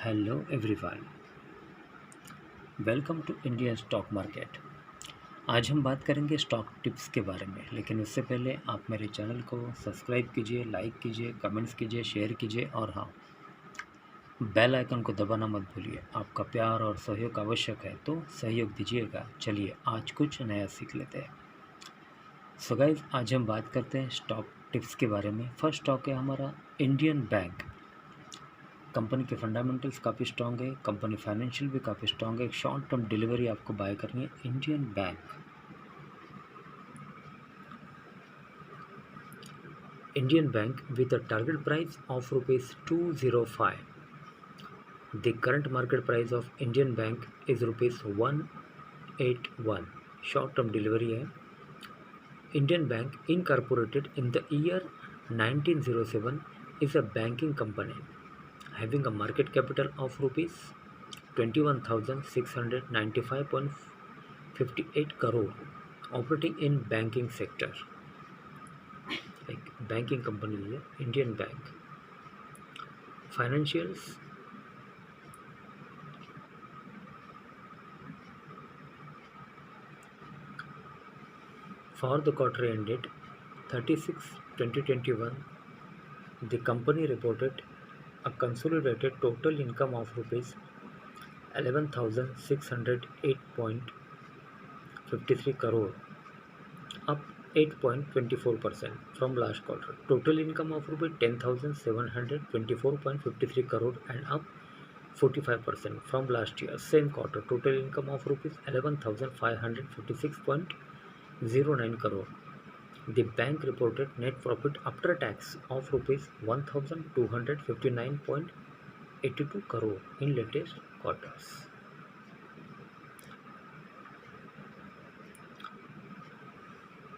Hello everyone, welcome to Indian stock market. आज हम बात करेंगे स्टॉक टिप्स के बारे में, लेकिन उससे पहले आप मेरे चैनल को सब्सक्राइब कीजिए, लाइक कीजिए, कमेंट्स कीजिए, शेयर कीजिए और हाँ, बेल आइकन को दबाना मत भूलिए। आपका प्यार और सहयोग आवश्यक है, तो सहयोग दीजिएगा। चलिए आज कुछ नया सीख लेते हैं। सो गाइस, आज हम बात करते हैं स्टॉक टिप्स के बारे में। फर्स्ट स्टॉक है हमारा इंडियन बैंक। कंपनी के फंडामेंटल्स काफ़ी स्ट्रॉन्ग है, कंपनी फाइनेंशियल भी काफ़ी स्ट्रॉन्ग है। एक शॉर्ट टर्म डिलीवरी आपको बाय करनी है Indian bank. Indian bank with a target price of rupees 205. The current market price of Indian Bank is rupees 181. Short term delivery है। Indian Bank incorporated in the year 1907 is a banking company having a market capital of rupees 21,695.58 crore, operating in banking sector। एक banking company है Indian bank. Financials, for the quarter ended 30/6/2021, the company reported a consolidated total income of rupees 11,608.53 crore, up 8.24% from last quarter. Total income of rupees 10,724.53 crore and up 45% from last year same quarter. Total income of rupees 11,556.09 crore. The bank reported net profit after tax of rupees 1,259.82 crore in latest quarters.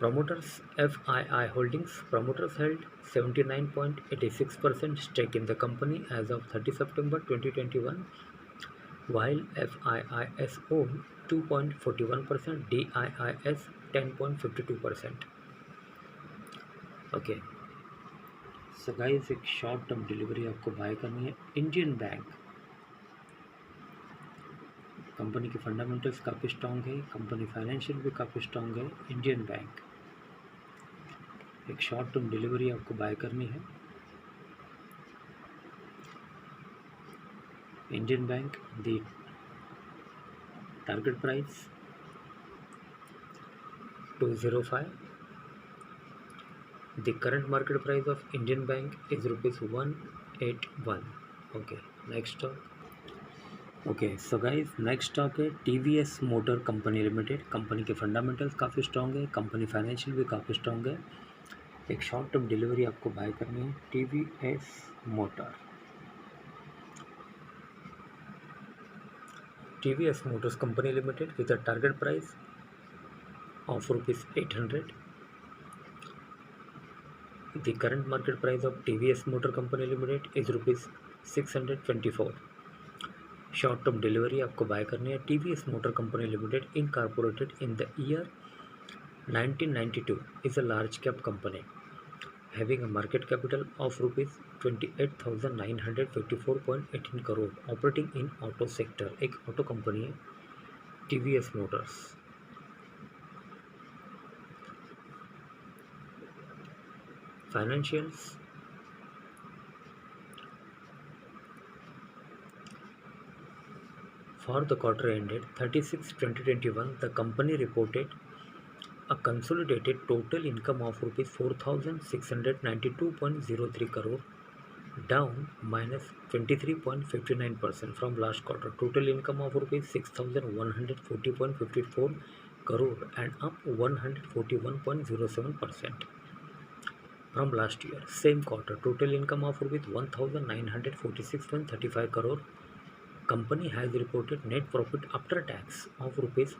Promoters, FII Holdings. Promoters held 79.86% stake in the company as of 30 September 2021, while FIIS owned 2.41%, DIIS 10.52%. Okay, so guys, एक short term delivery आपको buy करनी है Indian bank. Company के fundamentals काफ़ी strong है, company financial भी काफ़ी strong है। इंडियन बैंक, एक शॉर्ट टर्म डिलीवरी आपको बाय करनी है Indian bank. The target price 205. The current market price of Indian Bank is rupees 181. Okay, next stock. Okay, so guys, next stock है TVS motor company limited. Company के fundamentals काफ़ी strong है, company financial भी काफ़ी strong है। एक short term delivery आपको buy करनी है TVS motor. TVS motors company limited with a target price of rupees 800. The current market price of TVS Motor Company Limited is rupees 624. Short term delivery आपको buy करनी है TVS motor company limited incorporated in the year 1992 is a large cap company having a market capital of rupees 28,954.18 crore, operating in auto sector। एक auto company है TVS Motors. Financials, for the quarter ended 30/6/2021, the company reported a consolidated total income of rupees 4,692.03 crore, down -23.59% from last quarter. Total income of rupees 6,140.54 crore and up 141.07% from last year same quarter. Total income of rupees 1,946.35 crore. Company has reported net profit after tax of rupees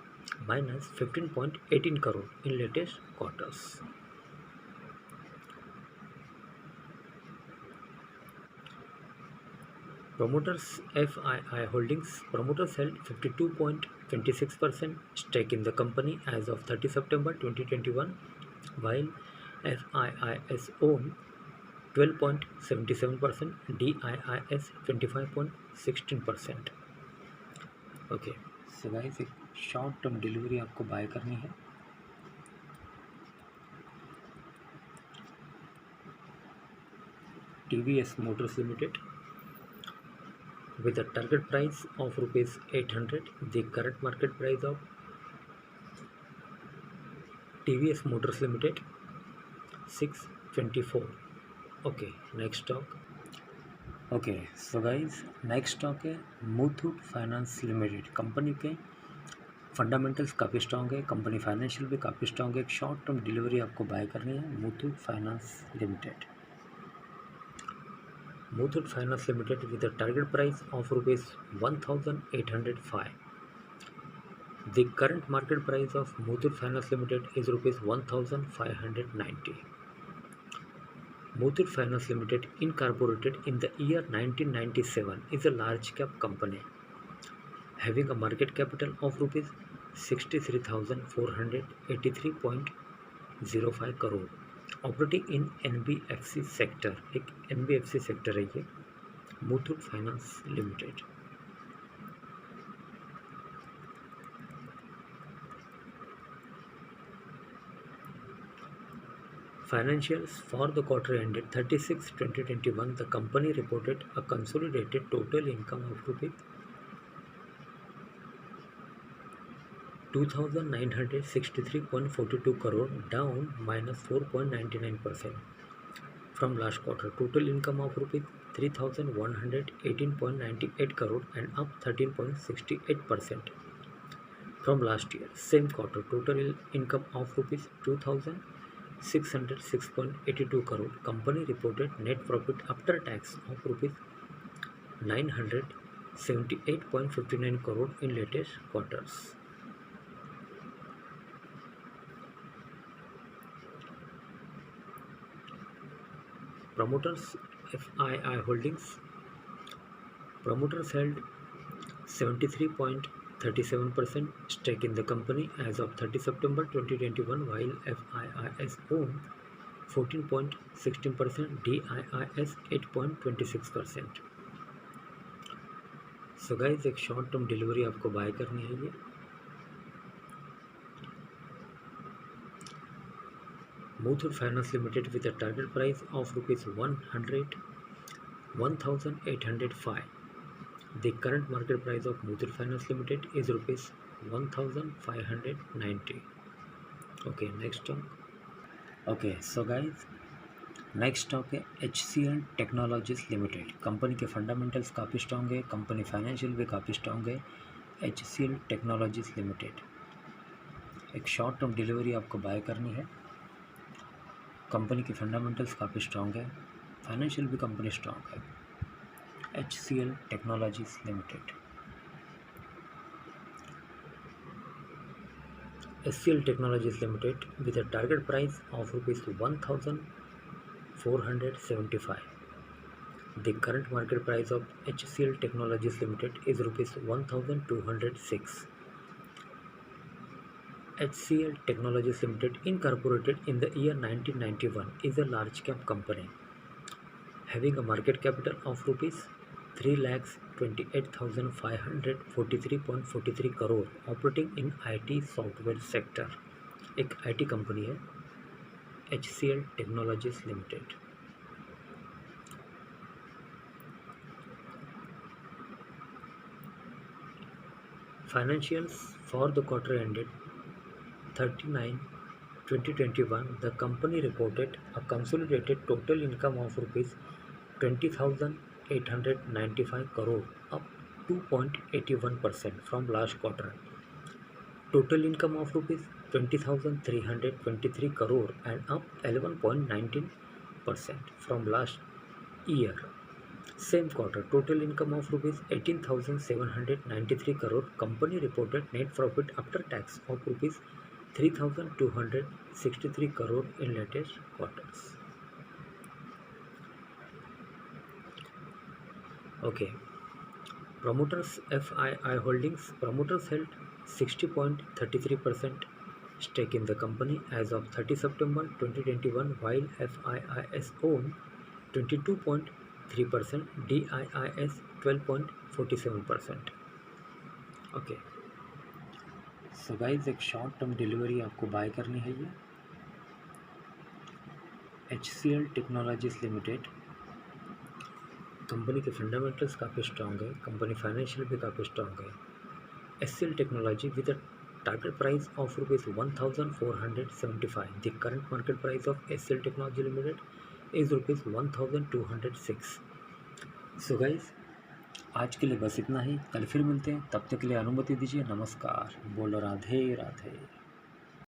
-15.18 crore in latest quarters. Promoters, FII Holdings. Promoters held 52.26% stake in the company as of 30 September 2021, while FIIS owned 12.77%, DIIS 25.16%। Okay, so guys एक short term delivery आपको buy करनी है। TVS Motors Limited with a target price of rupees 800. The current market price of TVS Motors Limited 624. Okay, next stock. Okay so guys next stock है Muthoot finance limited. Company के fundamentals काफ़ी strong है, company financial भी काफ़ी strong है। एक short term delivery आपको buy करनी है Muthoot finance limited. Muthoot finance limited with a target price of rupees 1805। The current market price of Muthoot finance limited is rupees 1590। Muthoot Finance Limited, incorporated in the year 1997, is a large cap company having a market capital of rupees 63,483.05 crore, operating in NBFC sector। एक NBFC sector है ये Muthoot finance limited. Financials for the quarter ended 30/6/2021. The company reported a consolidated total income of rupees 2,963.42 crore, down -4.99% from last quarter. Total income of rupees 3,118.98 crore and up 13.68% from last year same quarter. Total income of rupees 2,606.82 crore. Company reported net profit after tax of rupees 978.59 crore in latest quarters. Promoters FII Holdings. Promoters held 73.37% stake in the company as of 30 September 2021, while FIIs owned 14.16%, DIIS 8.26%। So guys एक short term delivery आपको buy करनी है ये Muthoot finance limited with a target price of rupees 1,805। The current market price of Muthoot Finance Limited is rupees 1,590. Okay, next stock. Okay, so guys, next stock है HCL technologies limited. Company के fundamentals काफ़ी strong है, company financial भी काफ़ी strong है। HCL technologies limited एक short term delivery आपको buy करनी है। कंपनी के फंडामेंटल्स काफ़ी स्ट्रॉन्ग है, फाइनेंशियल भी कंपनी स्ट्रॉन्ग है। HCL technologies limited. HCL Technologies Limited with a target price of rupees 1,475. The current market price of HCL Technologies Limited is rupees 1,206. HCL Technologies Limited, incorporated in the year 1991, is a large cap company having a market capital of rupees 3,28,543.43 crore, operating in IT software sector. एक IT company है HCL Technologies Limited। Financials for the quarter ended 30/9/2021. The company reported a consolidated total income of rupees 20,895 crore, up 2.81% from last quarter. Total income of rupees 20,323 crore and up 11.19% from last year same quarter. Total income of rupees 18,793 crore. Company reported net profit after tax of rupees 3,263 crore in latest quarters. Okay, promoters FII Holdings. Promoters held 60.33% stake in the company as of 30 September 2021, while FIIs owned 22.3%, DIIS 12.47%। Okay, so guys एक short term delivery आपको buy करनी है। ये HCL technologies limited, company के fundamentals काफ़ी strong है, company financial भी काफ़ी स्ट्रॉन्ग है। HCL technology with a target price of rupees 1475. The current market price of HCL Technology Limited is rupees 1206. So guys, आज के लिए बस इतना ही। कल फिर मिलते हैं, तब तक के लिए अनुमति दीजिए। नमस्कार। बोलो राधे राधे।